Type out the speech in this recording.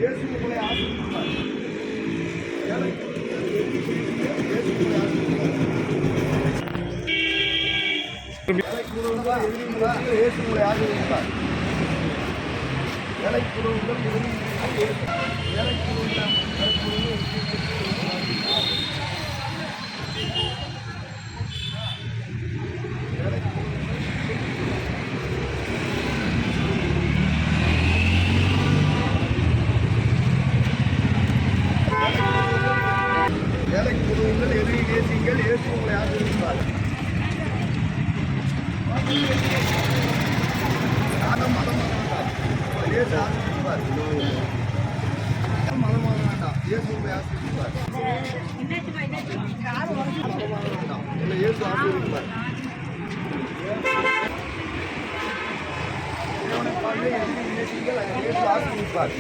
இயேசு உங்களை ஆசீர்வதிப்பார். இயேசு உங்களை ஆசீர்வதிப்பார். இயேசு உங்களை ஆசீர்வதிப்பார். வேலை குழுவுகள் வேலை குழுவில் எதிரி நேசிங்கள். இயேசு உங்களை ஆசீர்வதிப்பார். யாரும் மதமாக வேண்டாம். இயேசு ஆசீர்வதிப்பார். மதமாக வேண்டாம். இயேசு உங்களை ஆசீர்வதிப்பார். இல்லை, இயேசு ஆசீர்வதிப்பார். எதிரி நேசிங்கள். இயேசு ஆசீர்வதிப்பார்.